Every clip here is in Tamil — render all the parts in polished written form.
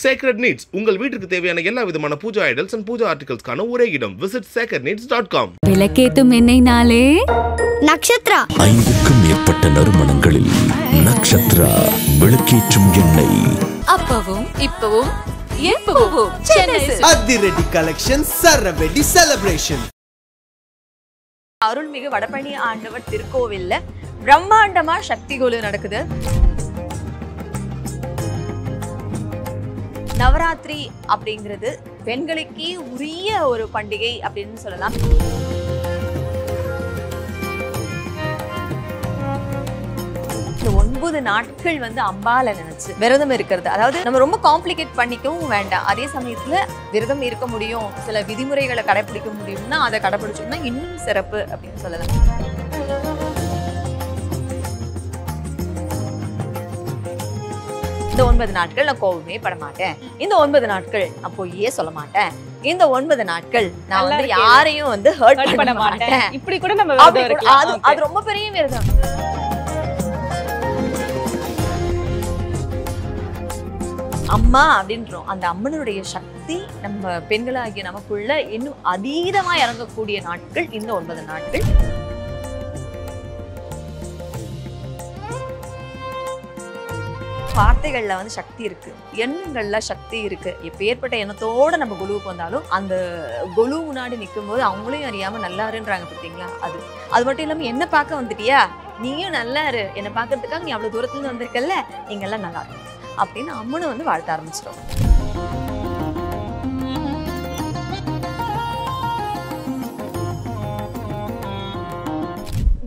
Sacred Needs உங்கள் வீட்டுக்கு தேவையான எல்லா விதமான பூஜா ஐடல்ஸ் and பூஜா ஆர்டிகல்ஸ்க்கான ஒரே இடம். Visit sacredneeds.com. விளக்கேத்தும் எண்ணெய் நாளே நக்ஷத்ரா. 5க்கும் மேற்பட்ட நறுமணங்களில் நக்ஷத்ரா விளக்கேற்றும் எண்ணெய். அப்பவும் இப்பவும் எப்பவும் சென்னை அதிரடி கலெக்ஷன் சரவெடி செலிப்ரேஷன். அருள்மிகு வடபழனி ஆண்டவர் திருக்கோவில்ல பிரம்மாண்டமா சக்தி கொலு நடக்குது. நவராத்திரி அப்படிங்கிறது பெண்களுக்கே உரிய ஒரு பண்டிகை அப்படின்னு சொல்லலாம். இந்த 9 நாட்கள் அம்பால நினைச்சு விரதம் இருக்கிறது, அதாவது நம்ம ரொம்ப காம்ப்ளிகேட் பண்ணிக்கவும் வேண்டாம். அதே சமயத்துல விரதம் இருக்க முடியும், சில விதிமுறைகளை கடைபிடிக்க முடியும்னா அதை கடைபிடிச்சோம்னா இன்னும் சிறப்பு அப்படின்னு சொல்லலாம். இந்த 9 நாட்கள் நான் கோவமே பட மாட்டேன், இந்த 9 நாட்கள் நான் பொய்யே சொல்ல மாட்டேன், இந்த 9 நாட்கள் நான் யாரையும் ஹர்ட் பண்ண மாட்டேன், இப்படி கூட நம்ம அது ரொம்ப பெரிய விரதம். அம்மா அப்படின்றோம், அந்த அம்மனுடைய சக்தி நம்ம பெண்களாகிய நமக்குள்ள இன்னும் அதீதமா இறங்கக்கூடிய நாட்கள் இந்த 9 நாட்கள். வார்த்தைகள்ல சக்தி இருக்கு, எண்ணங்கள்ல சக்தி இருக்கு. எப்பேற்பட்ட எண்ணத்தோட நம்ம குழுவுக்கு வந்தாலும் அந்த குழு முன்னாடி நிற்கும் போது அவங்களையும் அறியாம நல்லாருன்றாங்க பார்த்தீங்களா. அது மட்டும் இல்லாம என்ன பார்க்க வந்துட்டியா, நீயும் நல்லா இரு, என்னை பார்க்கறதுக்காக நீ அவ்வளவு தூரத்துல இருந்து வந்திருக்கல, நீங்க எல்லாம் நல்லா இருக்கும் அப்படின்னு அம்மனை வாழ்த்த ஆரம்பிச்சிட்டோம்.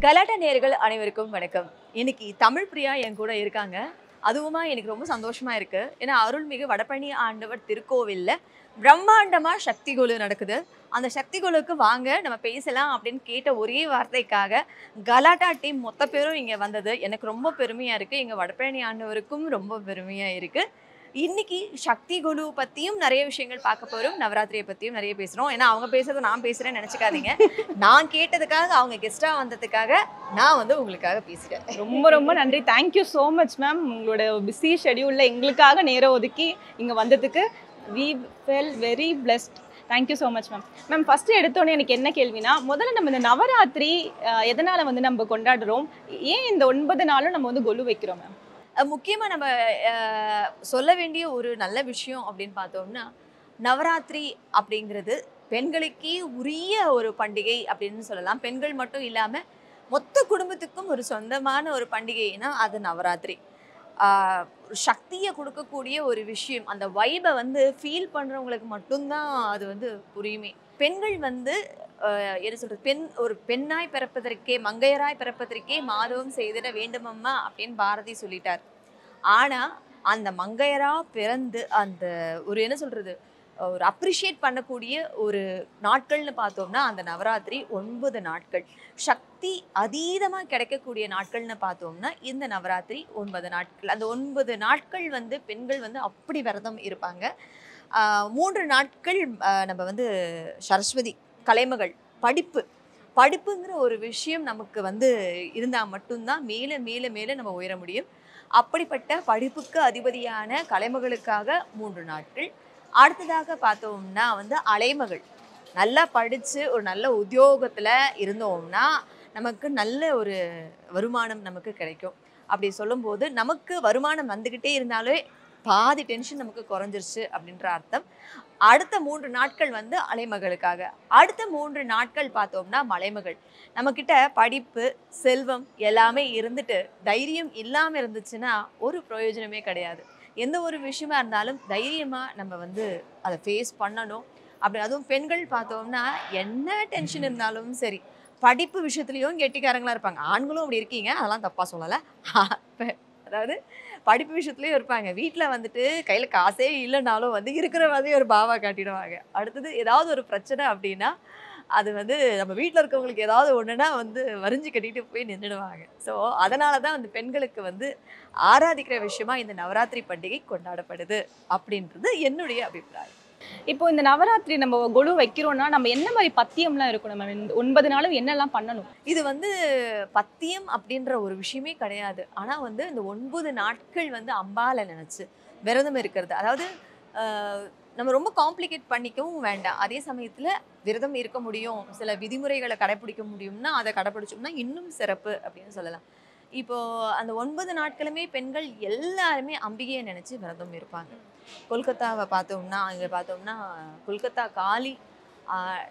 கலாட்டா நேயர்கள் அனைவருக்கும் வணக்கம். இன்னைக்கு தமிழ் பிரியா என் கூட இருக்காங்க. அதுவுமா எனக்கு ரொம்ப சந்தோஷமா இருக்கு. ஏன்னா அருள்மிகு வடபழனி ஆண்டவர் திருக்கோவில்ல பிரம்மாண்டமா சக்தி கொலு நடக்குது. அந்த சக்தி கொலுக்கு வாங்க நம்ம பேசலாம் அப்படின்னு கேட்ட ஒரே வார்த்தைக்காக கலாட்டா டீம் மொத்த பேரும் இங்க வந்தது எனக்கு ரொம்ப பெருமையா இருக்கு. எங்க வடபழனி ஆண்டவருக்கும் ரொம்ப பெருமையா இருக்கு. இன்னைக்கு சக்தி கொலு பத்தியும் நிறைய விஷயங்கள் பார்க்க போறோம், நவராத்திரியை பத்தியும் நிறைய பேசுறோம். ஏன்னா அவங்க பேசுறதை நான் பேசுறேன்னு நினைச்சுக்காதீங்க, நான் கேட்டதுக்காக அவங்க கெஸ்டா வந்ததுக்காக நான் உங்களுக்காக பேசுறேன். ரொம்ப ரொம்ப நன்றி, தேங்க்யூ ஸோ மச் மேம். உங்களோட பிஸி ஷெடியூல்ல எங்களுக்காக நேரம் ஒதுக்கி இங்க வந்ததுக்கு we felt very blessed. Thank you so much ma'am. Ma'am first எடுத்தோன்னே எனக்கு என்ன கேள்வினா, முதல்ல நம்ம இந்த நவராத்திரி எதனால நம்ம கொண்டாடுறோம், ஏன் இந்த 9 நாளும் நம்ம கொலு வைக்கிறோம் மேம்? முக்கியமாக நம்ம சொல்ல வேண்டிய ஒரு நல்ல விஷயம் அப்படின்னு பார்த்தோம்னா, நவராத்திரி அப்படிங்கிறது பெண்களுக்கே உரிய ஒரு பண்டிகை அப்படின்னு சொல்லலாம். பெண்கள் மட்டும் இல்லாமல் மொத்த குடும்பத்துக்கும் ஒரு சொந்தமான ஒரு பண்டிகைனா அது நவராத்திரி. சக்தியை கொடுக்கக்கூடிய ஒரு விஷயம், அந்த வைபை ஃபீல் பண்ணுறவங்களுக்கு மட்டும்தான் அது புரியுமே. பெண்கள் என்ன சொல்றது, ஒரு பெண்ணாய் பிறப்பதற்கே, மங்கையராய் பிறப்பதற்கே மாதவம் செய்திட வேண்டுமம்மா அப்படின்னு பாரதி சொல்லிட்டார். ஆனா அந்த மங்கையரா பிறந்து அந்த ஒரு என்ன சொல்றது, ஒரு அப்ரிஷியேட் பண்ணக்கூடிய ஒரு நாட்கள்னு பார்த்தோம்னா அந்த நவராத்திரி 9 நாட்கள். சக்தி அதீதமாக கிடைக்கக்கூடிய நாட்கள்னு பார்த்தோம்னா இந்த நவராத்திரி 9 நாட்கள். அந்த 9 நாட்கள் பெண்கள் அப்படி விரதம் இருப்பாங்க. 3 நாட்கள் நம்ம சரஸ்வதி கலைமகள் படிப்புங்கிற ஒரு விஷயம் நமக்கு இருந்தால் மட்டும்தான் மேலே மேலே மேலே நம்ம உயர முடியும். அப்படிப்பட்ட படிப்புக்கு அதிபதியான கலைமகளுக்காக 3 நாட்கள். அடுத்ததாக பார்த்தோம்னா அலைமகள், நல்லா படித்து ஒரு நல்ல உத்தியோகத்தில் இருந்தோம்னா நமக்கு நல்ல ஒரு வருமானம் நமக்கு கிடைக்கும். அப்படி சொல்லும்போது நமக்கு வருமானம் வந்துக்கிட்டே இருந்தாலே பாதி டென்ஷன் நமக்கு குறைஞ்சிருச்சு அப்படின்ற அர்த்தம். அடுத்த 3 நாட்கள் அலைமகளுக்காக. அடுத்த 3 நாட்கள் பார்த்தோம்னா மலைமகள். நம்மக்கிட்ட படிப்பு செல்வம் எல்லாமே இருந்துட்டு தைரியம் இல்லாமல் இருந்துச்சுன்னா ஒரு பிரயோஜனமே கிடையாது. எந்த ஒரு விஷயமா இருந்தாலும் தைரியமாக நம்ம அதை ஃபேஸ் பண்ணணும். அப்படி அதுவும் பெண்கள் பார்த்தோம்னா என்ன டென்ஷன் இருந்தாலும் சரி, படிப்பு விஷயத்துலையும் கெட்டிக்காரங்களாக இருப்பாங்க. ஆண்களும் அப்படி இருக்கீங்க, அதெல்லாம் தப்பாக சொல்லலை. அதாவது படிப்பு விஷயத்துலேயும் இருப்பாங்க. வீட்டில் கையில் காசே இல்லைனாலும் இருக்கிற மாதிரி ஒரு பாவா காட்டிடுவாங்க. அடுத்தது ஏதாவது ஒரு பிரச்சனை அப்படின்னா அது நம்ம வீட்டில் இருக்கவங்களுக்கு ஏதாவது ஒன்றுனா வரிஞ்சு கட்டிட்டு போய் நின்றுடுவாங்க. ஸோ அதனால தான் பெண்களுக்கு ஆராதிக்கிற விஷயமா இந்த நவராத்திரி பண்டிகை கொண்டாடப்படுது அப்படின்றது என்னுடைய அபிப்பிராயம். இப்போ இந்த நவராத்திரி நம்ம கொலு வைக்கிறோம்னா நம்ம என்ன மாதிரி பத்தியம்லாம் இருக்கணும் மேம்? இந்த 9 நாளும் என்னெல்லாம் பண்ணணும்? இது பத்தியம் அப்படின்ற ஒரு விஷயமே கிடையாது. ஆனால் இந்த 9 நாட்கள் அம்பால நினைச்சு விரதம் இருக்கிறது. அதாவது நம்ம ரொம்ப காம்ப்ளிகேட் பண்ணிக்கவும் வேண்டாம். அதே சமயத்தில் விரதம் இருக்க முடியும், சில விதிமுறைகளை கடைப்பிடிக்க முடியும்னா அதை கடைப்பிடிச்சோம்னா இன்னும் சிறப்பு அப்படின்னு சொல்லலாம். இப்போது அந்த 9 நாட்களுமே பெண்கள் எல்லாருமே அம்பிகையை நினச்சி விரதம் இருப்பாங்க. கொல்கத்தாவை பார்த்தோம்னா அங்கே பார்த்தோம்னா கொல்கத்தா காளி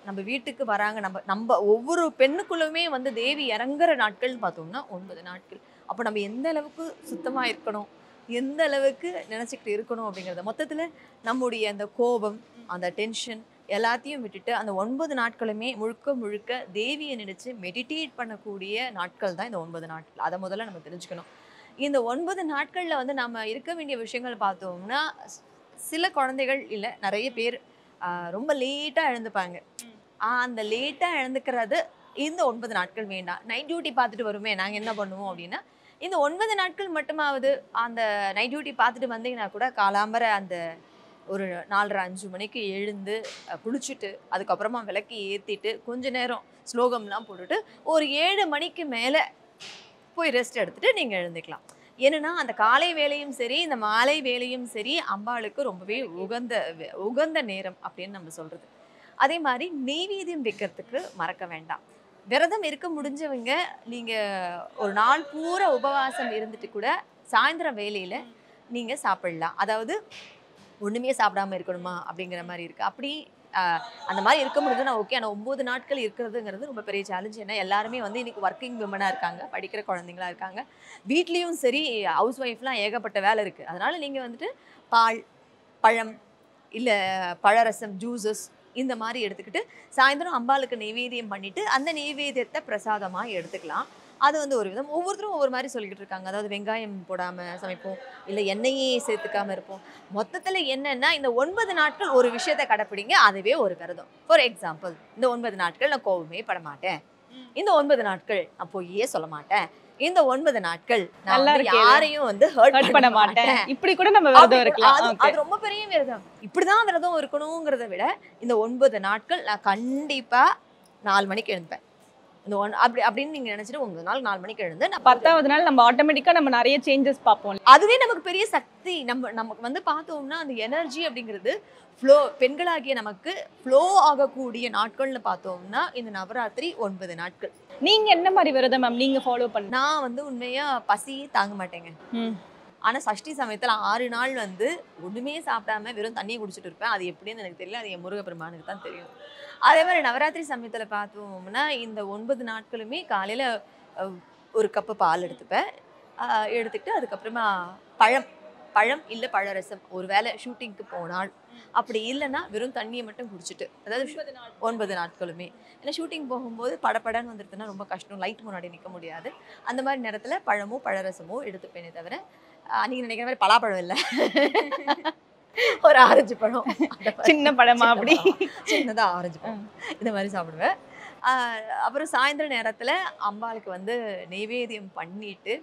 நம்ம வீட்டுக்கு வராங்க. நம்ம ஒவ்வொரு பெண்ணுக்குள்ளுமே வந்து தேவி இறங்குற நாட்கள்னு பார்த்தோம்னா 9 நாட்கள். அப்போ நம்ம எந்த அளவுக்கு சுத்தமாக இருக்கணும், எந்த அளவுக்கு நினச்சிக்கிட்டு இருக்கணும் அப்படிங்கிறத மொத்தத்தில் நம்முடைய அந்த கோபம், அந்த டென்ஷன் எல்லாத்தையும் விட்டுட்டு அந்த 9 நாட்களுமே முழுக்க முழுக்க தேவியை நினச்சி மெடிடேட் பண்ணக்கூடிய நாட்கள் தான் இந்த 9 நாட்கள். அதை முதல்ல நம்ம தெரிஞ்சுக்கணும். இந்த 9 நாட்களில் வந்து நம்ம இருக்க வேண்டிய விஷயங்கள் பார்த்தோம்னா, சில குழந்தைகள் இல்லை நிறைய பேர் ரொம்ப லேட்டாக எழுந்துப்பாங்க. அந்த லேட்டாக எழுந்துக்கிறது இந்த 9 நாட்கள் வேண்டாம். நைட் டியூட்டி பார்த்துட்டு வருமே நாங்கள் என்ன பண்ணுவோம் அப்படின்னா, இந்த 9 நாட்கள் மட்டுமாவது அந்த நைட் டியூட்டி பார்த்துட்டு வந்தீங்கன்னா கூட காலாம்பர அந்த ஒரு 4:30-5 மணிக்கு எழுந்து குளிச்சுட்டு அதுக்கப்புறமா விளக்கு ஏற்றிட்டு கொஞ்ச நேரம் ஸ்லோகம்லாம் போட்டுட்டு ஒரு 7 மணிக்கு மேலே போய் ரெஸ்ட் எடுத்துகிட்டு நீங்கள் எழுந்துக்கலாம். ஏன்னா அந்த காலை வேலையும் சரி இந்த மாலை வேலையும் சரி அம்பாளுக்கு ரொம்பவே உகந்த நேரம் அப்படின்னு நம்ம சொல்கிறது. அதே மாதிரி நெய்வேத்தியம் வைக்கிறதுக்கு மறக்க வேண்டாம். விரதம் இருக்க முடிஞ்சவங்க நீங்கள் ஒரு நாள் பூரா உபவாசம் இருந்துட்டு கூட சாயந்தரம் வேலையில் நீங்கள் சாப்பிடலாம். அதாவது ஒன்றுமே சாப்பிடாமல் இருக்கணுமா அப்படிங்கிற மாதிரி இருக்குது. அப்படி அந்த மாதிரி இருக்க முடியுதுன்னா ஓகே. ஆனால் 9 நாட்கள் இருக்கிறதுங்கிறது ரொம்ப பெரிய சேலஞ்ச். ஏன்னா எல்லாருமே வந்து இன்றைக்கி ஒர்க்கிங் விமனாக இருக்காங்க, படிக்கிற குழந்தைங்களா இருக்காங்க, வீட்லேயும் சரி ஹவுஸ் ஒய்ஃப்லாம் ஏகப்பட்ட வேலை இருக்குது. அதனால் நீங்கள் வந்துட்டு பால், பழம் இல்லை பழரசம், ஜூஸஸ் இந்த மாதிரி எடுத்துக்கிட்டு சாயந்தரம் அம்பாளுக்கு நெய்வேத்தியம் பண்ணிவிட்டு அந்த நெய்வேத்தியத்தை பிரசாதமாக எடுத்துக்கலாம். அது வந்து ஒரு விதம். ஒவ்வொருத்தரும் ஒவ்வொரு மாதிரி சொல்லிக்கிட்டு இருக்காங்க. அதாவது வெங்காயம் போடாமல் சமைப்போம், இல்லை எண்ணெயே சேர்த்துக்காமல் இருப்போம். மொத்தத்தில் என்னென்னா இந்த 9 நாட்கள் ஒரு விஷயத்தை கடைப்பிடிங்க, அதுவே ஒரு விரதம். ஃபார் எக்ஸாம்பிள், இந்த 9 நாட்கள் நான் கோவமே பட மாட்டேன், இந்த 9 நாட்கள் நான் பொய்யே சொல்ல மாட்டேன், இந்த 9 நாட்கள் நான் யாரையும் வந்து ஹர்ட் பண்ண மாட்டேன். இப்படி கூட நம்ம விரதம் இருக்கலாம். அது ரொம்ப பெரிய விரதம். இப்படிதான் விரதம் இருக்கணுங்கிறத விட இந்த 9 நாட்கள் நான் கண்டிப்பா 4 மணிக்கு எழுந்துப்பேன். இந்த அப்படின்னு நீங்க நினைச்சிட்டு 9 நாள் 4 மணிக்கு எழுந்து 10வது நாள் நம்ம ஆட்டோமேட்டிக்கா நம்ம நிறைய சேஞ்சஸ் பார்ப்போம். அதுவே நமக்கு பெரிய சக்தி. நமக்கு வந்து பார்த்தோம்னா அந்த எனர்ஜி அப்படிங்கிறது ஃப்ளோ, பெண்களாகிய நமக்கு ஃப்ளோ ஆகக்கூடிய நாட்கள்னு பார்த்தோம்னா இந்த நவராத்திரி 9 நாட்கள். நீங்க என்ன மாதிரி விரதம் மேம் நீங்க ஃபாலோ பண்ண? நான் வந்து உண்மையா பசியே தாங்க மாட்டேங்க. ஆனால் சஷ்டி சமயத்தில் 6 நாள் வந்து ஒன்றுமே சாப்பிடாம வெறும் தண்ணியை குடிச்சிட்டு இருப்பேன். அது எப்படின்னு எனக்கு தெரியல, அது என் முருகப்பெருமானுக்கு தான் தெரியும். அதே மாதிரி நவராத்திரி சமயத்தில் பார்த்தோம்னா இந்த 9 நாட்களுமே காலையில் ஒரு கப்பு பால் எடுத்துப்பேன். எடுத்துக்கிட்டு அதுக்கப்புறமா பழம் இல்லை பழரசம், ஒரு வேளை ஷூட்டிங்க்கு போனால், அப்படி இல்லைன்னா வெறும் தண்ணியை மட்டும் குடிச்சிட்டு, அதாவது 9 நாட்களுமே. ஏன்னா ஷூட்டிங் போகும்போது படப்படன்னு வந்துடுதுன்னா ரொம்ப கஷ்டம், லைட் முன்னாடி நிற்க முடியாது. அந்த மாதிரி நேரத்தில் பழமோ பழரசமோ எடுத்துப்பேனே தவிர நீங்கள் நினைக்கிற மாதிரி பலாப்பழம் இல்லை, ஒரு ஆரஞ்சு பழம், சின்ன பழமா அப்படி சின்னதாக ஆரஞ்சு பழம் இந்த மாதிரி சாப்பிடுவேன். அப்புறம் சாயந்தர நேரத்தில் அம்பாளுக்கு வந்து நெய்வேத்தியம் பண்ணிட்டு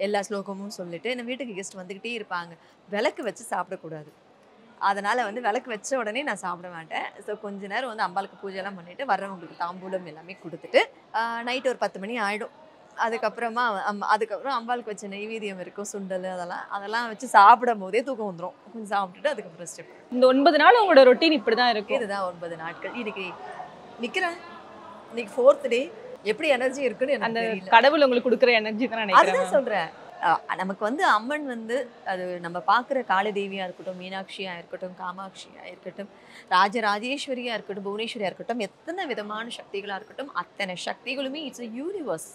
எல்லா ஸ்லோகமும் சொல்லிட்டு, என் வீட்டுக்கு கெஸ்ட் வந்துக்கிட்டே இருப்பாங்க. விளக்கு வச்சு சாப்பிடக்கூடாது, அதனால் வந்து விளக்கு வச்ச உடனே நான் சாப்பிட மாட்டேன். ஸோ கொஞ்ச நேரம் வந்து அம்பாளுக்கு பூஜைலாம் பண்ணிவிட்டு வர்றவங்களுக்கு தாம்பூலம் எல்லாமே கொடுத்துட்டு நைட்டு ஒரு 10 மணி ஆகிடும். அதுக்கப்புறம் அம்பாளுக்கு வச்ச நெய்வேத்தியம் இருக்கும், சுண்டல், அதெல்லாம் வச்சு சாப்பிடும் போதே தூக்கம் வந்துடும். கொஞ்சம் சாப்பிட்டுட்டு அதுக்கப்புறம் ஸ்டெப். இந்த 9 நாள் உங்களோட ரொட்டீன் இப்படி தான் இருக்கும். இதுதான் 9 நாட்கள். இன்னைக்கு நிற்கிறேன், இன்னைக்கு 4th டே. எப்படி எனர்ஜி இருக்குன்னு அந்த கடவுள் உங்களுக்கு கொடுக்குற எனர்ஜி தான் நினைக்கிறேன். அதுதான் சொல்கிறேன். நமக்கு வந்து அம்மன் வந்து அது நம்ம பார்க்குற காளதேவியாக இருக்கட்டும், மீனாட்சியாக இருக்கட்டும், காமாட்சியாக இருக்கட்டும், ராஜராஜேஸ்வரியாக இருக்கட்டும், புவனேஸ்வரியாக இருக்கட்டும், எத்தனை விதமான சக்திகளாக இருக்கட்டும், அத்தனை சக்திகளுமே இட்ஸ் அ யூனிவர்ஸ்.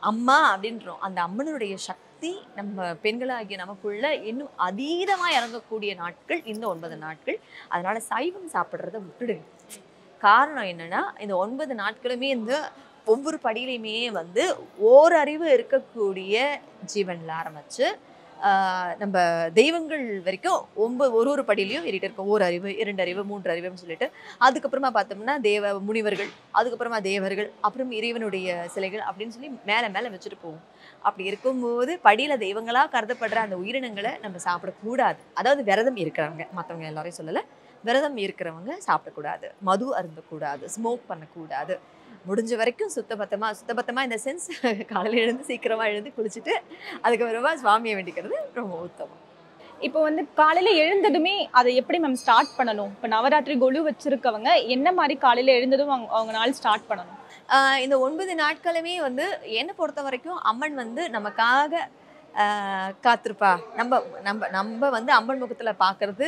அம்மா அப்படின்றோம், அந்த அம்மனுடைய சக்தி நம்ம பெண்களாகிய நமக்குள்ள இன்னும் அதீதமாக இறங்கக்கூடிய நாட்கள் இந்த 9 நாட்கள். அதனால சைவம் சாப்பிட்றத விட்டுடுங்க. காரணம் என்னன்னா இந்த 9 நாட்களுமே இந்த ஒவ்வொரு படியிலையுமே வந்து ஓரறிவு இருக்கக்கூடிய ஜீவனில் ஆரம்பிச்சு நம்ம தெய்வங்கள் வரைக்கும் ஒரு படியிலையும் ஏறிட்டு இருக்கோம். 1 அறிவு, 2 அறிவு, 3 அறிவுன்னு சொல்லிட்டு அதுக்கப்புறமா பார்த்தோம்னா முனிவர்கள், அதுக்கப்புறமா தேவர்கள், அப்புறம் இறைவனுடைய சிலைகள் அப்படின்னு சொல்லி மேலே மேலே வச்சுட்டு போவோம். அப்படி இருக்கும்போது படியில் தெய்வங்களாக கருதப்படுற அந்த உயிரினங்களை நம்ம சாப்பிடக்கூடாது. அதாவது விரதம் இருக்கிறவங்க, மற்றவங்க எல்லாரையும் சொல்லலை, விரதம் இருக்கிறவங்க சாப்பிடக்கூடாது, மது அருந்தக்கூடாது, ஸ்மோக் பண்ணக்கூடாது. முடிஞ்ச வரைக்கும் சுத்தபத்தமாக இந்த சென்ஸ் காலையில் எழுந்து சீக்கிரமாக எழுந்து குளிச்சுட்டு அதுக்கப்புறமா சுவாமியை வேண்டிக்கிறது ரொம்ப உத்தமம். இப்போ வந்து காலையில எழுந்ததுமே அதை எப்படி மேம் ஸ்டார்ட் பண்ணணும்? இப்போ நவராத்திரி கொலு வச்சிருக்கவங்க என்ன மாதிரி காலையில எழுந்ததும் அவங்க நாள் ஸ்டார்ட் பண்ணணும்? இந்த 9 நாட்களுமே வந்து என்னை பொறுத்த வரைக்கும் அம்மன் வந்து நமக்காக காத்திருப்பா. நம்ம நம்ம நம்ம வந்து அம்மன் முகத்தில் பார்க்கறது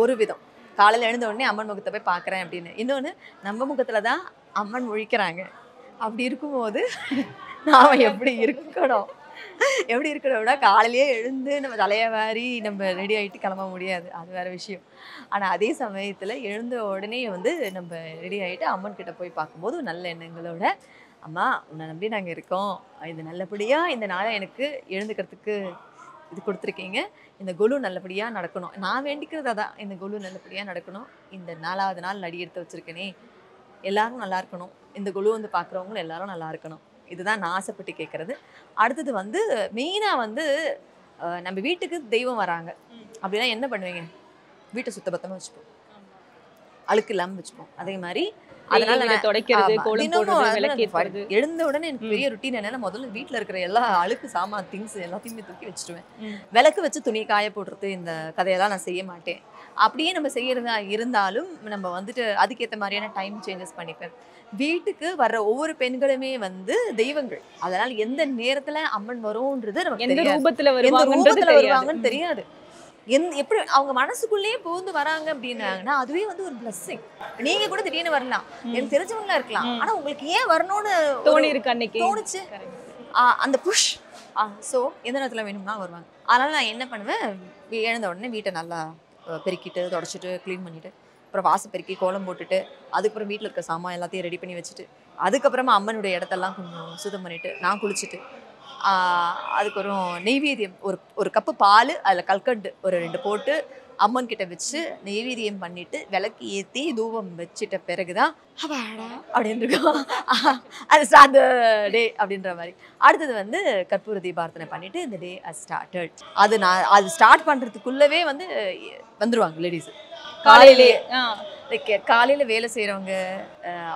ஒரு விதம். காலையில் எழுந்த உடனே அம்மன் முகத்தை போய் பார்க்குறேன் அப்படின்னு. இன்னொன்று, நம்ம முகத்தில் தான் அம்மன் முழிக்கிறாங்க. அப்படி இருக்கும்போது நாம் எப்படி இருக்கணும் விட காலையிலேயே எழுந்து நம்ம தலையை வாரி நம்ம ரெடி ஆகிட்டு கிளம்ப முடியாது, அது வேறு விஷயம். ஆனால் அதே சமயத்தில் எழுந்த உடனே வந்து நம்ம ரெடி ஆகிட்டு அம்மன் கிட்ட போய் பார்க்கும்போது நல்ல எண்ணங்களோட, அம்மா உன்னை நம்பி நாங்கள் இருக்கோம், இது நல்லபடியாக இந்த நாளை எனக்கு எழுந்துக்கிறதுக்கு இது கொடுத்துருக்கீங்க, இந்த கொலு நல்லபடியாக நடக்கணும், நான் வேண்டிக்கிறது அதான், இந்த கொலு நல்லபடியாக நடக்கணும், இந்த 4வது நாள் அடி எடுத்து வச்சுருக்கேனே எல்லாரும் நல்லா இருக்கணும், இந்த கொலு வந்து பார்க்குறவங்களும் எல்லாரும் நல்லா இருக்கணும், இதுதான் நான் ஆசைப்பட்டு கேட்குறது. அடுத்தது வந்து மெயினாக வந்து நம்ம வீட்டுக்கு தெய்வம் வராங்க அப்படின்னா என்ன பண்ணுவீங்க? வீட்டை சுத்தபத்தமாக வச்சுப்போம், அழுக்கு இல்லாமல் வச்சுப்போம். அதே மாதிரி அதனால துடைக்கிறது, கோலம் போடுறது, விளக்கேத்துறது. எழுந்த உடனே எனக்கு பெரிய ருட்டீன் என்னன்னா, முதல்ல வீட்டில் இருக்கிற எல்லா அழுக்கு சாமான் திங்ஸ் எல்லாத்தையுமே தூக்கி வச்சுடுவேன். விளக்கு வச்சு துணியை காய போடுறது இந்த கதையெல்லாம் நான் செய்ய மாட்டேன். அப்படியே நம்ம செய்யறதா இருந்தாலும் நம்ம வந்துட்டு அதுக்கேற்ற மாதிரியான டைம் சேஞ்சஸ் பண்ணிப்பேன். வீட்டுக்கு வர்ற ஒவ்வொரு பெண்களுமே வந்து தெய்வங்கள். அதனால எந்த நேரத்துல அம்மன் வரும்ன்றது நமக்கு எந்த தெரியாது, ரூபத்துல எந்த ரூபத்துல வருவாங்கன்னு வருவாங்கன்னு தெரியாது. எப்படி அவங்க மனசுக்குள்ளேயே புகுந்து வராங்க அப்படின்னாங்கன்னா அதுவே வந்து ஒரு பிளஸ்ஸிங். நீங்க கூட திடீர்னு வரலாம், எனக்கு தெரிஞ்சவங்களா இருக்கலாம், ஆனா உங்களுக்கு ஏன் வரணும்னு தோணி இருக்கு, அன்னைக்கு தோணுச்சு, அந்த புஷ். ஸோ எந்த நேரத்துல வேணும்னா வருவாங்க. அதனால நான் என்ன பண்ணுவேன், எழுந்த உடனே வீட்டை நல்லா பெருக்கிட்டு தொடச்சிட்டு க்ளீன் பண்ணிட்டு, அப்புறம் வாசல் பெருக்கி கோலம் போட்டுட்டு, அதுக்கப்புறம் வீட்டில் இருக்க சாமான் எல்லாத்தையும் ரெடி பண்ணி வச்சுட்டு, அதுக்கப்புறமா அம்மனுடைய இடத்தெல்லாம் கொஞ்சம் சுத்தம் பண்ணிட்டு நான் குளிச்சுட்டு, அதுக்கப்புறம் நெய்வேத்தியம் ஒரு கப்பு பால், அதில் கல்கண்டு ஒரு 2 போட்டு அம்மன் கிட்ட வச்சு நெய்வேத்தியம் பண்ணிட்டு விளக்கு ஏற்றி தூபம் வச்சுட்ட பிறகுதான் அப்படின்னு இருக்கும் அது அந்த டே அப்படின்ற மாதிரி. அடுத்தது வந்து கற்பூர தீபார்த்தனை பண்ணிட்டு இந்த டே ஸ்டார்டட். அது ஸ்டார்ட் பண்றதுக்குள்ளவே வந்து வந்துருவாங்க லேடிஸ். காலையில வேலை செய்யறவங்க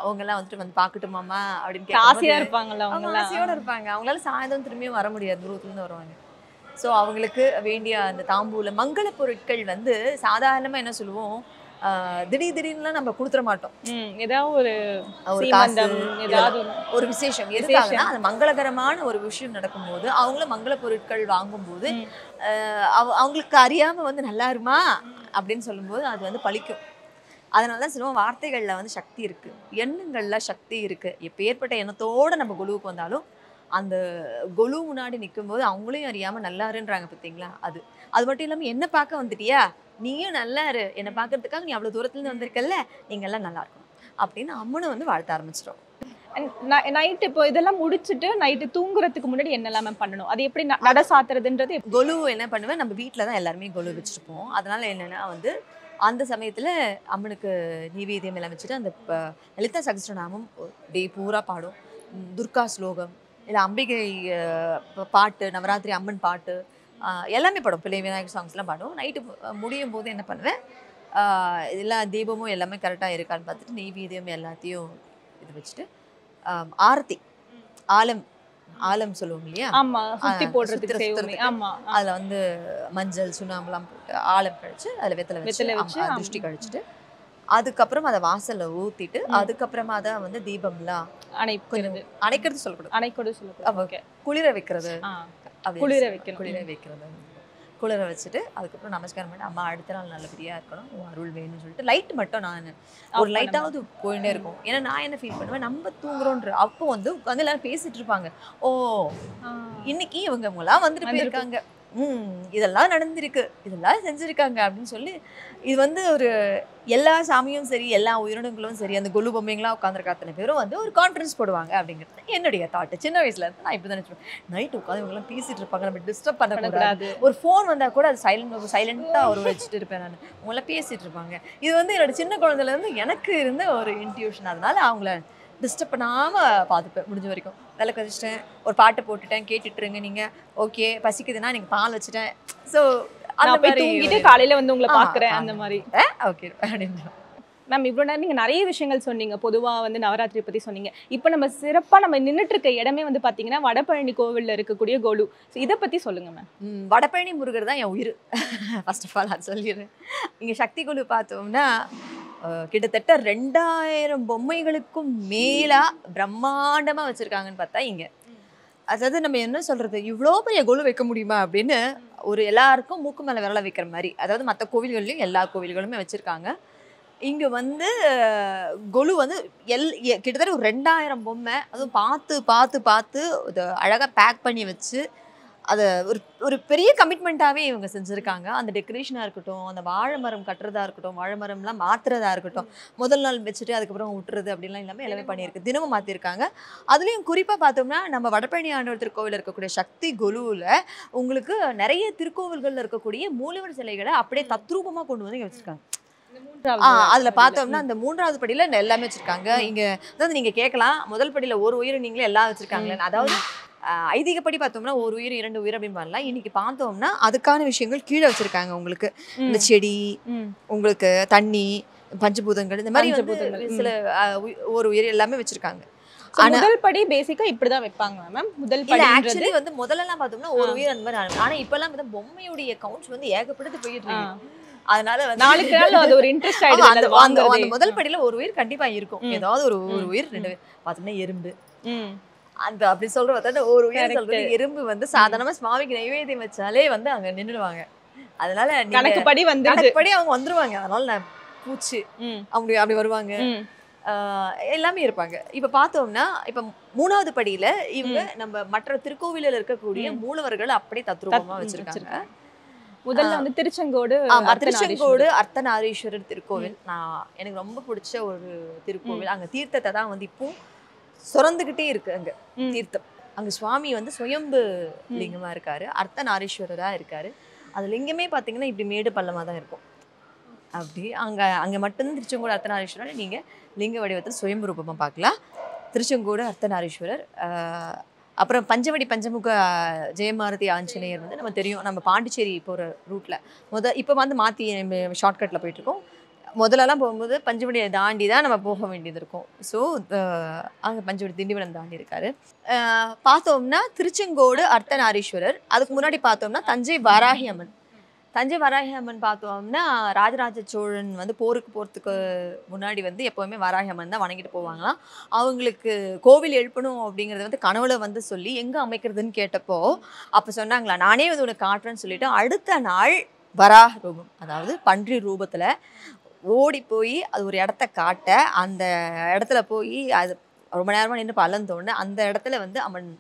அவங்க எல்லாம் வந்துட்டு வந்து பாக்கட்டுமாமா அப்படின்னு ஆசையா இருப்பாங்கல்ல, அவங்க ஆசையோட இருப்பாங்க. அவங்களால சாயந்தரம் திரும்பியும் வர முடியாது, தூரத்துல இருந்து வருவாங்க. ஸோ அவங்களுக்கு வேண்டிய அந்த தாம்பூல மங்கள பொருட்கள் வந்து சாதாரணமா என்ன சொல்லுவோம், திடீர்னுலாம் நம்ம கொடுத்துட மாட்டோம். ஏதாவது ஒரு விசேஷம் எதுக்காகனா அது மங்களகரமான ஒரு விஷயம் நடக்கும்போது அவங்கள மங்கள பொருட்கள் வாங்கும்போது அவங்களுக்கு அறியாம வந்து நல்லா இருமா அப்படின்னு சொல்லும்போது அது வந்து பலிக்கும். அதனாலதான் சொல்லுவோம், வார்த்தைகள்ல வந்து சக்தி இருக்கு, எண்ணங்கள்ல சக்தி இருக்கு. எப்பேற்பட்ட எண்ணத்தோட நம்ம கொலுவுக்கு வந்தாலும் அந்த கொலு முன்னாடி நிற்கும் போது அவங்களையும் அறியாம நல்லாருன்றாங்க பார்த்தீங்களா. அது மட்டும் இல்லாம என்ன பார்க்க வந்துட்டியா, நீயும் நல்லா இரு, என்னை பார்க்கறதுக்காக நீ அவ்வளவு தூரத்துல இருந்து வந்திருக்கல்ல, நீங்க எல்லாம் நல்லா இருக்கணும் அப்படின்னு அம்மனும் வந்து வாழ்த்த ஆரம்பிச்சிட்டோம். நைட்டு இப்போ இதெல்லாம் முடிச்சுட்டு நைட்டு தூங்குறதுக்கு முன்னாடி என்னெல்லாம் பண்ணணும், அது எப்படி நட சாத்துறதுன்றது? கொலு என்ன பண்ணுவேன், நம்ம வீட்டில் தான் எல்லாருமே கொலு வச்சுருப்போம். அதனால என்னன்னா வந்து அந்த சமயத்தில் அம்மனுக்கு நைவேத்தியம் எல்லாம் வச்சுட்டு அந்த லலிதா சகஸ்ரநாமம் டே பூரா பாடும், துர்கா ஸ்லோகம் இல்லை அம்பிகை பாட்டு, நவராத்திரி அம்மன் பாட்டு எல்லாமே பாடும், பிள்ளை விநாயகர் சாங்ஸ்லாம் பாடும். நைட்டு முடியும் போது என்ன பண்ணுவேன், எல்லா தீபமும் எல்லாமே கரெக்டாக இருக்கான்னு பார்த்துட்டு நெய்வேத்தியம் எல்லாத்தையும் இது வச்சுட்டு ஆரத்தி ஆலம் சொல்லுவோம் இல்லையா, சுத்தி போடுறதுக்கு அதுல வந்து மஞ்சள் சுண்ணாம்பெல்லாம் போட்டு ஆலம் கழிச்சு அதுல வெத்தலை வச்சு திருஷ்டி கழிச்சுட்டு அதுக்கப்புறம் அதை வாசல்ல ஊத்திட்டு அதுக்கப்புறமா தான் வந்து தீபம்லாம் அணைக்கிறது சொல்லக்கூடாது, குளிர வைக்கிறது, குளிர வச்சுட்டு அதுக்கப்புறம் நமஸ்காரம் பண்ணி அம்மா அடுத்த நாள் நல்லபடியா இருக்கணும், அருள் வேணும்னு சொல்லிட்டு லைட் மட்டும் நான் ஒரு லைட்டாவது போயிட்டே இருக்கும். ஏன்னா நான் என்ன ஃபீல் பண்ணுவேன், நம்ம தூங்குறோன்ற அப்போ வந்து உட்காந்து எல்லாரும் பேசிட்டு இருப்பாங்க, ஓ இன்னைக்கு இவங்கலாம் வந்துட்டு போயிருக்காங்க, இதெல்லாம் நடந்திருக்கு, இதெல்லாம் செஞ்சிருக்காங்க அப்படின்னு சொல்லி இது வந்து ஒரு எல்லா சாமியும் சரி எல்லா உயிரினங்களும் சரி அந்த கொலு பொம்மைங்களாம் உட்காந்துருக்க அத்தனை பேரும் வந்து ஒரு கான்ஃபரன்ஸ் போடுவாங்க அப்படிங்கிறது என்னுடைய தாட்டு. சின்ன வயசுல இருந்து நான் இப்படி தான் நினைச்சேன், நைட்டு உட்காந்து இவங்கெல்லாம் பேசிட்டு இருப்பாங்க, நம்ம டிஸ்டர்ப் பண்ணக்கூடாது, ஒரு ஃபோன் வந்தால் கூட அது சைலண்ட்டாக ஒரு வச்சுட்டு இருப்பேன் நான், அவங்களாம் பேசிட்டு இருப்பாங்க. இது வந்து என்னோட சின்ன குழந்தையிலேருந்து எனக்கு இருந்த ஒரு இன்ட்யூஷன். அதனால அவங்கள டிஸ்டர்ப் பண்ணாமல் பார்த்துப்பேன் முடிஞ்ச வரைக்கும். விளக்கு வச்சுட்டேன், ஒரு பாட்டை போட்டுட்டேன், கேட்டுட்டுருங்க நீங்கள், ஓகே பசிக்குதுன்னா நீங்கள் பால் வச்சுட்டேன், ஸோ அந்த மாதிரி காலையில் வந்து உங்களை பார்க்குறேன் அந்த மாதிரி ஓகே அப்படின்ற மேம் இவ்வளோ நேரம் நீங்கள் நிறைய விஷயங்கள் சொன்னீங்க, பொதுவாக வந்து நவராத்திரி பற்றி சொன்னீங்க. இப்போ நம்ம சிறப்பாக நம்ம நின்றுட்டு இருக்க இடமே வந்து பார்த்தீங்கன்னா வடபழனி கோவிலில் இருக்கக்கூடிய கொலு. ஸோ இதை பற்றி சொல்லுங்கள் மேம். வடபழனி முருகர் தான் என் உயிர். ஃபர்ஸ்ட் ஆஃப் ஆல் அது சொல்லிடுறேன். இங்கே சக்தி கொலு பார்த்தோம்னா கிட்டத்தட்ட 2000 பொம்மைகளுக்கும் மேலாக பிரம்மாண்டமாக வச்சுருக்காங்கன்னு பார்த்தா இங்கே. அதாவது நம்ம என்ன சொல்கிறது, இவ்வளோ பெரிய கொலு வைக்க முடியுமா அப்படின்னு ஒரு எல்லாருக்கும் மூக்கு மேலே விரல வைக்கிற மாதிரி. அதாவது மற்ற கோவில்கள்லையும் எல்லா கோவில்களுமே வச்சுருக்காங்க. இங்கே வந்து கொலு வந்து கிட்டத்தட்ட ஒரு 2000 பொம்மை, அதுவும் பார்த்து பார்த்து பார்த்து அதை அழகாக பேக் பண்ணி வச்சு அதை ஒரு பெரிய கமிட்மெண்ட்டாகவே இவங்க செஞ்சுருக்காங்க. அந்த டெக்கரேஷனாக இருக்கட்டும், அந்த வாழை மரம் கட்டுறதா இருக்கட்டும், வாழை மரம்லாம் மாற்றுறதா இருக்கட்டும், முதல் நாள் வச்சுட்டு அதுக்கப்புறம் விட்டுறது அப்படின்லாம் இல்லாமல் எல்லாமே பண்ணியிருக்கு. தினமும் மாற்றிருக்காங்க. அதுலேயும் குறிப்பாக பார்த்தோம்னா நம்ம வடபழனி ஆண்டவர் திருக்கோவில் இருக்கக்கூடிய சக்தி கொலுவில் உங்களுக்கு நிறைய திருக்கோவில்களில் இருக்கக்கூடிய மூலவர் சிலைகளை அப்படியே தத்ரூபமாக கொண்டு வந்து இங்கே வச்சுருக்காங்க. அதில் பார்த்தோம்னா அந்த 3வது படியில் எல்லாமே வச்சுருக்காங்க. இங்கே அதாவது நீங்கள் கேட்கலாம், முதல் படியில் ஒரு உயிர் நீங்களே எல்லாம் வச்சுருக்காங்களேன்னு. அதாவது ஐதீகப்படி பார்த்தோம்னா ஒரு உயிர் 2 உயிர் அப்படின்னு பண்ணலாம். இன்னைக்கு பார்த்தோம்னா அதுக்கான விஷயங்கள் கீழே வச்சிருக்காங்க. உங்களுக்கு இந்த செடி, உங்களுக்கு தண்ணி, பஞ்சபூதங்கள், இந்த மாதிரி சில ஒரு உயிர் எல்லாமே வச்சிருக்காங்க. முதல் படி பேசிக்கா இப்படிதான் வைப்பாங்க மேம். முதல் படி ஆக்சுவலி வந்து முதல்லலாம் பார்த்தோம்னா ஒரு உயிர் அந்த மாதிரி. ஆனா இப்பெல்லாம் வந்து பொம்மையுடைய கவுண்ட்ஸ் வந்து ஏகப்பட்டது போயிட்டு இருக்கு. அதனால நாளுக்கு நாள் அது ஒரு இன்ட்ரெஸ்ட் ஆயிடுது. அந்த முதல் படியில ஒரு உயிர் கண்டிப்பா இருக்கும். ஏதாவது ஒரு உயிர் 2 உயிர் பார்த்தோம்னா எறும்பு அந்த அப்படி சொல்ற பார்த்தா ஒரு உயிர் சொல்றது எறும்பு வந்து சாதாரணமா சுவாமிக்கு நைவேத்தியம் வச்சாலே வந்து அங்க நின்றுடுவாங்க. அதனால கணக்குப்படி அவங்க வந்துருவாங்க. அதனால நான் பூச்சி அப்படி வருவாங்க, எல்லாமே இருப்பாங்க. இப்ப பார்த்தோம்னா இப்ப 3வது படியில இவங்க நம்ம மற்ற திருக்கோவிலில் இருக்கக்கூடிய மூலவர்கள் அப்படியே தத்ரூபமா வச்சிருக்காங்க. முதல்ல வந்து திருச்செங்கோடு அர்த்தநாரீஸ்வரர் திருக்கோவில் எனக்கு ரொம்ப பிடிச்ச ஒரு திருக்கோவில். அங்க தீர்த்தத்தை தான் வந்து இப்போ சுரந்துகிட்டே இருக்கு. அங்க தீர்த்தம், அங்க சுவாமி வந்து சுயம்பு லிங்கமா இருக்காரு, அர்த்தநாரீஸ்வரரா இருக்காரு. அது லிங்கமே பாத்தீங்கன்னா இப்படி மேடு பள்ளமா தான் இருக்கும். அப்படி அங்க மட்டும்தான் திருச்செங்கோடு அர்த்தநாரீஸ்வரர் நீங்க லிங்க வடிவத்தில் சுயம்பு ரூபமா பார்க்கலாம். திருச்செங்கோடு அர்த்தநாரீஸ்வரர். அப்புறம் பஞ்சவடி பஞ்சமுக ஜெயமாரதி ஆஞ்சநேயர் வந்து நம்ம தெரியும், நம்ம பாண்டிச்சேரி போகிற ரூட்டில் இப்போ வந்து மாற்றி ஷார்ட்கட்டில் போயிட்டுருக்கோம். முதலெல்லாம் போகும்போது பஞ்சவடியை தாண்டி தான் நம்ம போக வேண்டியது இருக்கும். ஸோ அங்கே பஞ்சவடி திண்டிவனம் தாண்டி இருக்காரு. பார்த்தோம்னா திருச்செங்கோடு அர்த்தநாரீஸ்வரர். அதுக்கு முன்னாடி பார்த்தோம்னா தஞ்சை வராகி அம்மன். தஞ்சை வராகி அம்மன் பார்த்தோம்னா ராஜராஜ சோழன் வந்து போருக்கு போகிறதுக்கு முன்னாடி வந்து எப்போவுமே வராகி அம்மன் தான் வணங்கிட்டு போவாங்களாம். அவங்களுக்கு கோவில் எழுப்பணும் அப்படிங்கிறத வந்து கனவுல வந்து சொல்லி எங்கே அமைக்கிறதுன்னு கேட்டப்போ அப்போ சொன்னாங்களா, நானே வந்து உனக்கு காட்டுறேன்னு சொல்லிட்டு அடுத்த நாள் வராக ரூபம், அதாவது பன்றி ரூபத்தில் ஓடி போய் அது ஒரு இடத்த காட்ட, அந்த இடத்துல போய் அது ரொம்ப நேரமாக நின்று பலந்தோன்னு அந்த இடத்துல வந்து அம்மன்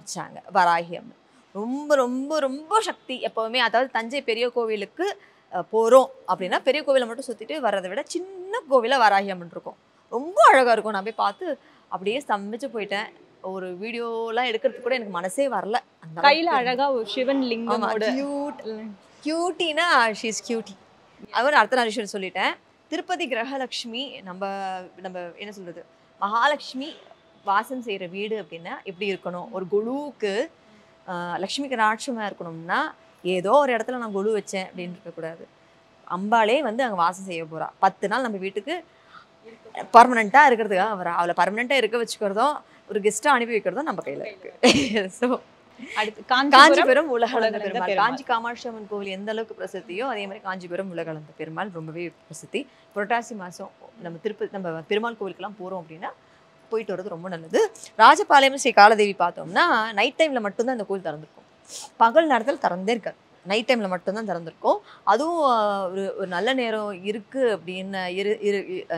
வச்சாங்க, வராகி அம்மன். ரொம்ப ரொம்ப ரொம்ப சக்தி எப்போவுமே. அதாவது தஞ்சை பெரிய கோவிலுக்கு போகிறோம் அப்படின்னா பெரிய கோவிலை மட்டும் சுற்றிட்டு வர்றதை விட சின்ன கோவிலாக வராகி அம்மன் இருக்கும், ரொம்ப அழகாக இருக்கும். நான் போய் பார்த்து அப்படியே ஸ்தம்பிச்சு போயிட்டேன். ஒரு வீடியோலாம் எடுக்கிறதுக்கு கூட எனக்கு மனசே வரல. அந்த கையில் அழகாக ஒரு சிவன் லிங்கம் கியூட்டினா ஷீஸ் கியூட்டி. அவர் அர்த்தநாரீஸ்வரர் சொல்லிட்டேன். திருப்பதி கிரகலக்ஷ்மி நம்ம என்ன சொல்கிறது, மகாலட்சுமி வாசம் செய்கிற வீடு அப்படின்னா எப்படி இருக்கணும், ஒரு குழுவுக்கு லக்ஷ்மிக்கு ராட்சமாக இருக்கணும்னா ஏதோ ஒரு இடத்துல நான் குழு வச்சேன் அப்படின்னு இருக்கக்கூடாது. அம்பாலே வந்து அங்கே வாசம் செய்ய போகிறா. 10 நாள் நம்ம வீட்டுக்கு பர்மனெண்ட்டாக இருக்கிறதுக்காக அவளை பர்மனெண்ட்டாக இருக்க வச்சுக்கிறதும் ஒரு கெஸ்ட்டாக அனுப்பி வைக்கிறதும் நம்ம கையில் இருக்குது. ஸோ அடுத்து காஞ்சிபுரம் உலகளந்த பெருமாள். காஞ்சி காமாட்சி அம்மன் கோவில் எந்த அளவுக்கு பிரசித்தியோ அதே மாதிரி காஞ்சிபுரம் உலகளந்த பெருமாள் ரொம்பவே பிரசித்தி. புரட்டாசி மாதம் நம்ம பெருமாள் கோவிலுக்கெல்லாம் போகிறோம் அப்படின்னா போயிட்டு வர்றது ரொம்ப நல்லது. ராஜபாளையம் ஸ்ரீ காலதேவி பார்த்தோம்னா நைட் டைமில் மட்டும்தான் இந்த கோவில் திறந்திருக்கும். பகல் நேரத்தில் திறந்தே இருக்காது, நைட் டைமில் மட்டும்தான் திறந்திருக்கும். அதுவும் ஒரு நல்ல நேரம் இருக்குது அப்படின்னு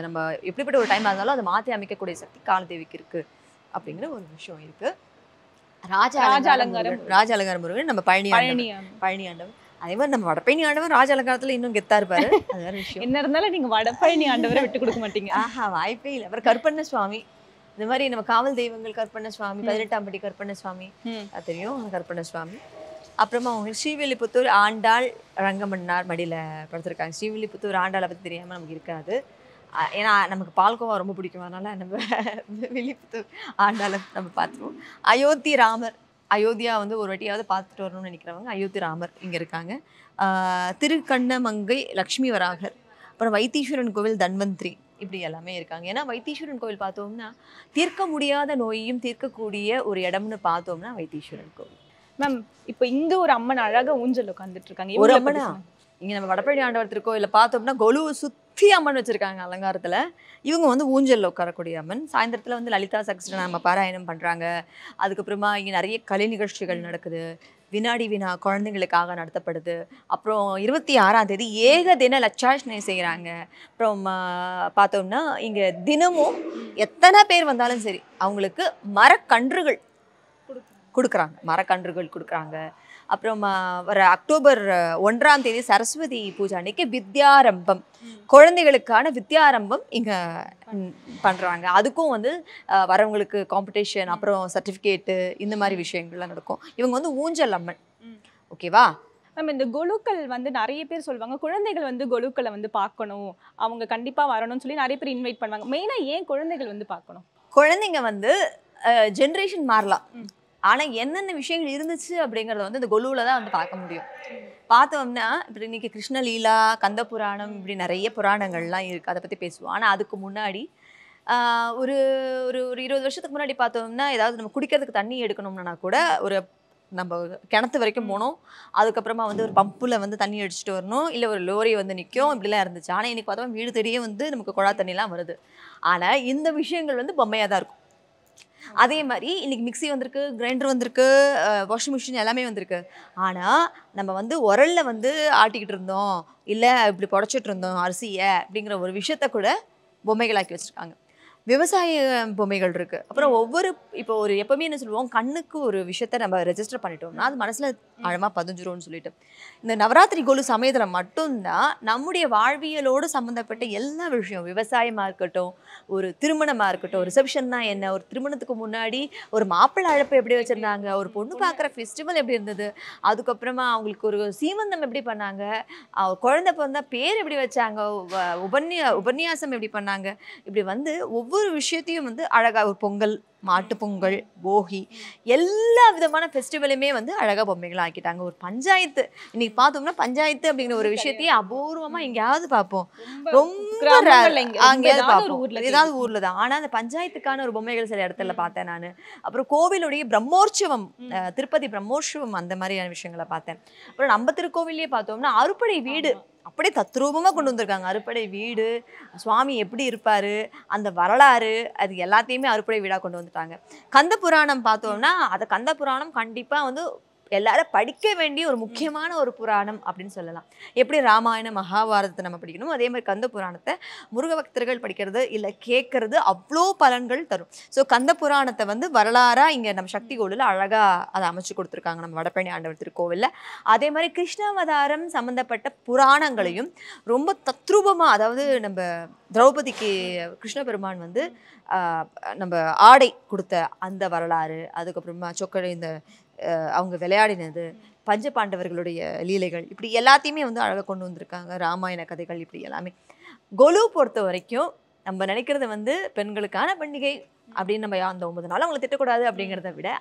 நம்ம எப்படிப்பட்ட ஒரு டைமாக இருந்தாலும் அதை மாற்றி அமைக்கக்கூடிய சக்தி காலதேவிக்கு இருக்குது அப்படிங்கிற ஒரு விஷயம் இருக்குது. ராஜ அலங்கார முருகன் நம்ம பழனி ஆண்டவர். அதே மாதிரி நம்ம வடபழனி ஆண்டவர் ராஜ அலங்காரத்தில் இன்னும் கெத்தா இருப்பாரு. அது வேற விஷயம். என்ன இருந்தாலும் நீங்கள் வடபழனி ஆண்டவரை விட்டு கொடுக்க மாட்டீங்க. வாய்ப்பே இல்லை. அப்புறம் கற்பண்ண சுவாமி, இந்த மாதிரி நம்ம காவல் தெய்வங்கள் கற்பண்ண சுவாமி, 18ஆம் படி கற்பண்ண சுவாமி அது தெரியும், கற்பண்ண சுவாமி. அப்புறமா அவங்க ஸ்ரீவில்லிபுத்தூர் ஆண்டாள் ரங்கமன்னார் மடியில் படுத்திருக்காங்க. ஸ்ரீவில்லிபுத்தூர் ஆண்டாளை பற்றி தெரியாமல் நமக்கு இருக்காது. ஏன்னா நமக்கு பால்கோவா ரொம்ப பிடிக்கும், அதனால் நம்ம வில்லிபுத்தூர் ஆண்டாளை நம்ம பார்த்துருவோம். அயோத்தி ராமர், அயோத்தியா வந்து ஒரு வாட்டியாவது பார்த்துட்டு வரணும்னு நினைக்கிறவங்க அயோத்தி ராமர் இங்கே இருக்காங்க. திருக்கண்ணமங்கை லக்ஷ்மி வராகர், அப்புறம் வைத்தீஸ்வரன் கோவில் தன்வந்திரி இப்படி எல்லாமே இருக்காங்க. ஏன்னா வைத்தீஸ்வரன் கோவில் பார்த்தோம்னா தீர்க்க முடியாத நோயையும் தீர்க்கக்கூடிய ஒரு இடம்னு பார்த்தோம்னா வைத்தீஸ்வரன் கோவில். மேம் இப்போ இங்க ஒரு அம்மன் அழகா ஊஞ்சல் உட்காந்துட்டு இருக்காங்க. ஒரு அம்மனா இங்க நம்ம வடபழனி ஆண்டவர் திருக்கோயில பார்த்தோம்னா கொலுவை சுத்தி அம்மன் வச்சிருக்காங்க அலங்காரத்துல. இவங்க வந்து ஊஞ்சல்ல உட்காரக்கூடிய அம்மன். சாயந்தரத்துல வந்து லலிதா சகஸ்ரநாம பாராயணம் பண்றாங்க. அதுக்கப்புறமா இங்க நிறைய கலை நிகழ்ச்சிகள் நடக்குது. வினாடி வினா குழந்தைங்களுக்காக நடத்தப்படுது. அப்புறம் 26ஆம் தேதி ஏக தின லட்சார்ச்சனை செய்கிறாங்க. அப்புறம் பார்த்தோம்னா இங்கே தினமும் எத்தனை பேர் வந்தாலும் சரி அவங்களுக்கு மரக்கன்றுகள் கொடுக்குறாங்க. அப்புறம் வர அக்டோபர் 1ஆம் தேதி சரஸ்வதி பூஜை அன்னைக்கு வித்யாரம்பம், குழந்தைகளுக்கான வித்யாரம்பம் இங்கே பண்ணுறாங்க. அதுக்கும் வந்து வரவங்களுக்கு காம்படிஷன், அப்புறம் சர்டிஃபிகேட்டு, இந்த மாதிரி விஷயங்கள்லாம் நடக்கும். இவங்க வந்து ஊஞ்சல் அம்மன். ஓகேவா மேம்? இந்த கொலுக்கள் வந்து நிறைய பேர் சொல்லுவாங்க குழந்தைகள் வந்து கொலுக்களை வந்து பார்க்கணும், அவங்க கண்டிப்பாக வரணும்னு சொல்லி நிறைய பேர் இன்வைட் பண்ணுவாங்க. மெயினாக ஏன் குழந்தைகள் வந்து பார்க்கணும்? குழந்தைங்க வந்து ஜென்ரேஷன் மாறலாம், ஆனால் என்னென்ன விஷயங்கள் இருந்துச்சு அப்படிங்கிறத வந்து இந்த கொலுவில் தான் வந்து பார்க்க முடியும். பார்த்தோம்னா இப்படி இன்னைக்கு கிருஷ்ணலீலா, கந்த புராணம், இப்படி நிறைய புராணங்கள்லாம் இருக்குது, அதை பற்றி பேசுவோம். ஆனால் அதுக்கு முன்னாடி ஒரு ஒரு ஒரு 20 வருஷத்துக்கு முன்னாடி பார்த்தோம்னா ஏதாவது நம்ம குடிக்கிறதுக்கு தண்ணி எடுக்கணும்னா கூட ஒரு நம்ம கிணத்து வரைக்கும் போனோம். அதுக்கப்புறமா வந்து ஒரு பம்பில் வந்து தண்ணி அடிச்சுட்டு வரணும், இல்லை ஒரு லோரி வந்து நிற்கும், இப்படிலாம் இருந்துச்சு. ஆனால் இன்றைக்கி பார்த்தோம் வீடு தேடியே வந்து நமக்கு குழா தண்ணிலாம் வருது. ஆனால் இந்த விஷயங்கள் வந்து பொம்மையாக தான் இருக்கும். அதே மாதிரி இன்னைக்கு மிக்சி வந்திருக்கு, கிரைண்டர் வந்திருக்கு, வாஷிங் மிஷின் எல்லாமே வந்திருக்கு. ஆனால் நம்ம வந்து உரல்ல வந்து ஆட்டிக்கிட்டு இருந்தோம், இல்லை இப்படி புடச்சிட்டு இருந்தோம் அரிசியை அப்படிங்கிற ஒரு விஷயத்த கூட பொம்மைகளாக்கி வச்சுருக்காங்க. விவசாய பொம்மைகள் இருக்குது. அப்புறம் இப்போ ஒரு எப்பவுமே என்ன சொல்லுவோம், கண்ணுக்கு ஒரு விஷயத்த நம்ம ரெஜிஸ்டர் பண்ணிட்டோம்னா அது மனசில் ஆழமாக பதிஞ்சிரும்னு சொல்லிட்டு இந்த நவராத்திரி கொலு சமயத்தில் மட்டும்தான் நம்முடைய வாழ்வியலோடு சம்மந்தப்பட்ட எல்லா விஷயம், விவசாயமாக இருக்கட்டும், ஒரு திருமணமாக இருக்கட்டும், ரிசப்ஷன்னா என்ன, ஒரு திருமணத்துக்கு முன்னாடி ஒரு மாப்பிள்ளை அழைப்பு எப்படி வச்சுருந்தாங்க, ஒரு பொண்ணு பார்க்குற ஃபெஸ்டிவல் எப்படி இருந்தது, அதுக்கப்புறமா அவங்களுக்கு ஒரு சீமந்தம் எப்படி பண்ணாங்க, குழந்தை பிறந்தா பேர் எப்படி வச்சாங்க, உபன்யாசம் எப்படி பண்ணாங்க, இப்படி வந்து ஒவ்வொரு விஷயத்தையும் வந்து அழகாக ஒரு பொங்கல், மாட்டு பொங்கல், போகி, எல்லா விதமான ஃபெஸ்டிவலுமே வந்து அழகாக பொம்மைகளை ஆக்கிட்டாங்க. ஒரு பஞ்சாயத்து இன்னைக்கு பார்த்தோம்னா பஞ்சாயத்து அப்படிங்கிற ஒரு விஷயத்தையே அபூர்வமாக எங்கேயாவது பார்ப்போம், ரொம்ப அங்கேயாவது பார்ப்போம், ஏதாவது ஊரில் தான். ஆனால் அந்த பஞ்சாயத்துக்கான ஒரு பொம்மைகள் சில இடத்துல பார்த்தேன் நான். அப்புறம் கோவிலுடைய பிரம்மோற்சவம், திருப்பதி பிரம்மோற்சவம், அந்த மாதிரியான விஷயங்களை பார்த்தேன். அப்புறம் நம்ம திருக்கோவிலே பார்த்தோம்னா அறுப்படை வீடு அப்படியே தத்ரூபமாக கொண்டு வந்திருக்காங்க. அறுப்படை வீடு, சுவாமி எப்படி இருப்பார், அந்த வரலாறு, அது எல்லாத்தையுமே அறுப்படை வீடாக கொண்டு வந்துட்டாங்க. கந்த புராணம் பார்த்தோம்னா அது கந்த புராணம் கண்டிப்பாக வந்து எல்லாரும் படிக்க வேண்டிய ஒரு முக்கியமான ஒரு புராணம் அப்படின்னு சொல்லலாம். எப்படி ராமாயண மகாபாரதத்தை நம்ம படிக்கணும், அதே மாதிரி கந்த புராணத்தை முருக பக்தர்கள் படிக்கிறது இல்லை கேட்கறது அவ்வளோ பலன்கள் தரும். ஸோ கந்த புராணத்தை வந்து வரலாறாக இங்கே நம்ம சக்தி கோவிலில் அழகாக அதை அமைச்சு கொடுத்துருக்காங்க நம்ம வடபழனி ஆண்டவர் திருக்கோவிலில். அதே மாதிரி கிருஷ்ணாவதாரம் சம்மந்தப்பட்ட புராணங்களையும் ரொம்ப தத்ரூபமாக, அதாவது நம்ம திரௌபதிக்கு கிருஷ்ண பெருமான் வந்து நம்ம ஆடை கொடுத்த அந்த வரலாறு, அதுக்கப்புறமா சொக்கடை இந்த அவங்க விளையாடினது, பஞ்ச பாண்டவர்களுடைய லீலைகள், இப்படி எல்லாத்தையுமே வந்து அழகாக கொண்டு வந்திருக்காங்க. ராமாயண கதைகள், இப்படி எல்லாமே. கொலு பொறுத்த வரைக்கும் நம்ம நினைக்கிறது வந்து பெண்களுக்கான பண்டிகை அப்படின்னு நம்ம அந்த 9 நாள் அவங்களை திட்டக்கூடாது அப்படிங்கிறத விட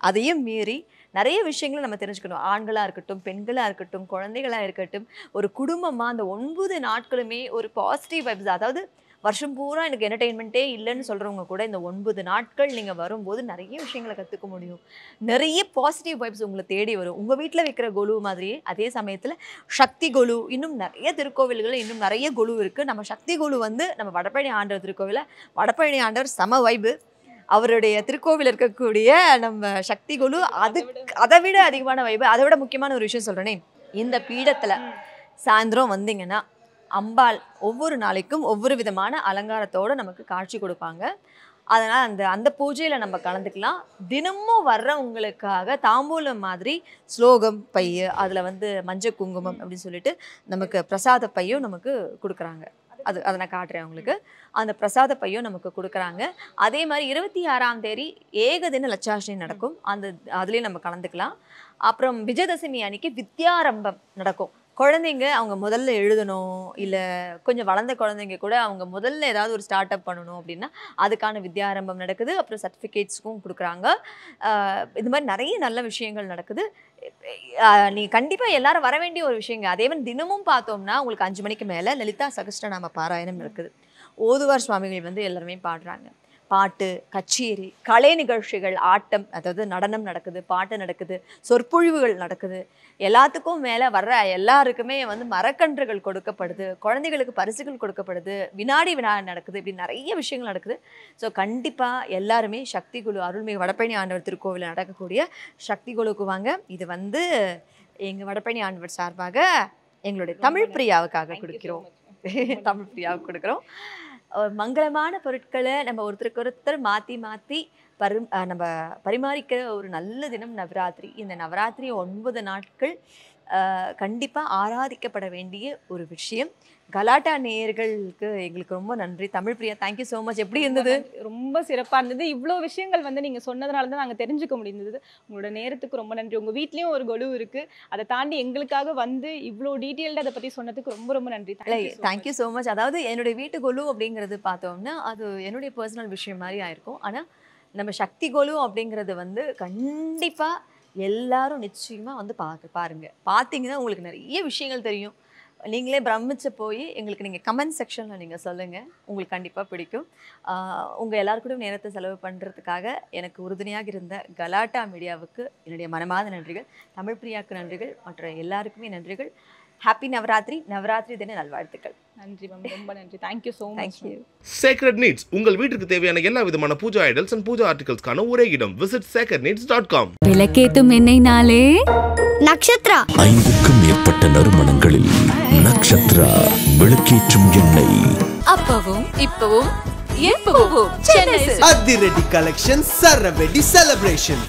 அதையும் மீறி நிறைய விஷயங்களை நம்ம தெரிஞ்சுக்கணும். ஆண்களாக இருக்கட்டும், பெண்களாக இருக்கட்டும், குழந்தைகளாக இருக்கட்டும், ஒரு குடும்பமாக அந்த 9 நாட்களுமே ஒரு பாசிட்டிவ் வைப்ஸ், அதாவது வருஷம் பூரா எனக்கு என்டர்டெயின்மெண்ட்டே இல்லைன்னு சொல்கிறவங்க கூட இந்த 9 நாட்கள் நீங்கள் வரும்போது நிறைய விஷயங்களை கற்றுக்க முடியும். நிறைய பாசிட்டிவ் வைப்ஸ் உங்களை தேடி வரும். உங்கள் வீட்டில் வைக்கிற கொலு மாதிரியே அதே சமயத்தில் சக்தி கொலு, இன்னும் நிறைய திருக்கோவில்களில் இன்னும் நிறைய கொலு இருக்குது. நம்ம சக்தி கொலு வந்து நம்ம வடபழனி ஆண்டவர் திருக்கோவிலில், வடபழனி ஆண்டவர் சம வைபு, அவருடைய திருக்கோவில் இருக்கக்கூடிய நம்ம சக்தி கொலு அதை விட அதிகமான வைபு. அதை விட முக்கியமான ஒரு விஷயம் சொல்கிறேனே, இந்த பீடத்தில் சாயந்தரம் வந்தீங்கன்னா அம்பாள் ஒவ்வொரு நாளைக்கும் ஒவ்வொரு விதமான அலங்காரத்தோடு நமக்கு காட்சி கொடுப்பாங்க. அதனால் அந்த பூஜையில் நம்ம கலந்துக்கலாம். தினமும் வர்றவங்களுக்காக தாம்பூலம் மாதிரி ஸ்லோகம் பை, அதில் வந்து மஞ்சள் குங்குமம் அப்படின்னு சொல்லிட்டு நமக்கு பிரசாத பையும் நமக்கு கொடுக்குறாங்க. அதை நான் காட்டுறேன் உங்களுக்கு. அந்த பிரசாத பையும் நமக்கு கொடுக்குறாங்க. அதே மாதிரி 26ஆம் தேதி ஏகதின லட்சார்ச்சனை நடக்கும், அதுலேயும் நம்ம கலந்துக்கலாம். அப்புறம் விஜயதசமி அன்னைக்கு வித்யாரம்பம் நடக்கும். குழந்தைங்க அவங்க முதல்ல எழுதணும், இல்லை கொஞ்சம் வளர்ந்த குழந்தைங்க கூட அவங்க முதல்ல ஏதாவது ஒரு ஸ்டார்ட் அப் பண்ணணும் அப்படின்னா அதுக்கான வித்யாரம்பம் நடக்குது. அப்புறம் சர்டிஃபிகேட்ஸுக்கும் கொடுக்குறாங்க. இது மாதிரி நிறைய நல்ல விஷயங்கள் நடக்குது. நீ கண்டிப்பாக எல்லாரும் வர வேண்டிய ஒரு விஷயங்க. அதே மாதிரி தினமும் பார்த்தோம்னா உங்களுக்கு 5 மணிக்கு மேலே லலிதா சகஸ்ரநாம பாராயணம் இருக்குது. ஓதுவார் சுவாமிகள் எல்லாருமே பாடுறாங்க. பாட்டு, கச்சேரி, கலை நிகழ்ச்சிகள், ஆட்டம், அதாவது நடனம் நடக்குது, பாட்டு நடக்குது, சொற்பொழிவுகள் நடக்குது. எல்லாத்துக்கும் மேலே வர்ற எல்லாருக்குமே மரக்கன்றுகள் கொடுக்கப்படுது, குழந்தைகளுக்கு பரிசுகள் கொடுக்கப்படுது, வினாடி வினா நடக்குது. இப்படி நிறைய விஷயங்கள் நடக்குது. ஸோ கண்டிப்பாக எல்லாருமே சக்தி குழு அருள்மிகு வடபழனி ஆண்டவர் திருக்கோவிலில் நடக்கக்கூடிய சக்தி குழுவுக்கு வாங்க. இது எங்கள் வடபழனி ஆண்டவர் சார்பாக எங்களுடைய தமிழ் பிரியாவுக்காக கொடுக்கிறோம். தமிழ் பிரியாவுக்கு கொடுக்குறோம். மங்களமான பொருட்களை நம்ம ஒருத்தருக்கு ஒருத்தர் மாற்றி நம்ம பரிமாறிக்கிற ஒரு நல்ல தினம் நவராத்திரி. இந்த நவராத்திரி 9 நாட்கள் கண்டிப்பாக ஆராதிக்கப்பட வேண்டிய ஒரு விஷயம். கலாட்டா நேயர்களுக்கு எங்களுக்கு ரொம்ப நன்றி. Tamil Priya, thank you so much. எப்படி இருந்தது? ரொம்ப சிறப்பாக இருந்தது. இவ்வளோ விஷயங்கள் நீங்கள் சொன்னதுனால தான் நாங்கள் தெரிஞ்சுக்க முடிந்தது. உங்களோட நேரத்துக்கு ரொம்ப நன்றி. உங்கள் வீட்லேயும் ஒரு கொலு இருக்குது, அதை தாண்டி எங்களுக்காக இவ்வளோ டீட்டெயில்டாக அதை பற்றி சொன்னதுக்கு ரொம்ப ரொம்ப நன்றி. Thank you so much. அதாவது என்னுடைய வீட்டு கொலு அப்படிங்கிறது பார்த்தோம்னா அது என்னுடைய பர்சனல் விஷயம் மாதிரி ஆயிருக்கும். ஆனால் நம்ம சக்தி கொலு அப்படிங்கிறது கண்டிப்பாக எல்லாரும் நிச்சயமாக பாருங்கள். பார்த்தீங்கன்னா உங்களுக்கு நிறைய விஷயங்கள் தெரியும். நீங்களே பிரமிச்சு போய் எங்களுக்கு நீங்கள் கமெண்ட் செக்ஷனில் நீங்கள் சொல்லுங்கள். உங்களுக்கு கண்டிப்பாக பிடிக்கும். உங்கள் எல்லாருக்கூடும் நேரத்தை செலவு பண்ணுறதுக்காக எனக்கு உறுதுணையாக இருந்த கலாட்டா மீடியாவுக்கு என்னுடைய மனமார்ந்த நன்றிகள். தமிழ் பிரியாவுக்கு நன்றிகள். மற்ற எல்லாருக்குமே நன்றிகள். ஹாப்பி நவராத்திரி. நவராத்திரி தின நல்வாழ்த்துக்கள். நன்றி மேம், ரொம்ப நன்றி. Thank you so much. Sacred Needs உங்கள் வீட்டுக்கு தேவையான எல்லா விதமான பூஜா ஐடல்ஸ் அண்ட் பூஜா ஆர்டிகல்ஸ்க்கான ஒரே இடம். Visit sacredneeds.com. விளக்கேத்தும் எண்ணெய்னாலே நக்ஷத்ரா. 5க்கும் மேற்பட்ட நறுமணங்களில் நக்ஷத்ரா விளக்கேற்றும் எண்ணெய். அப்பவும் இப்பவும் எப்பவும் சென்னை அதிரடி கலெக்ஷன் சரவெடி செலிப்ரேஷன்.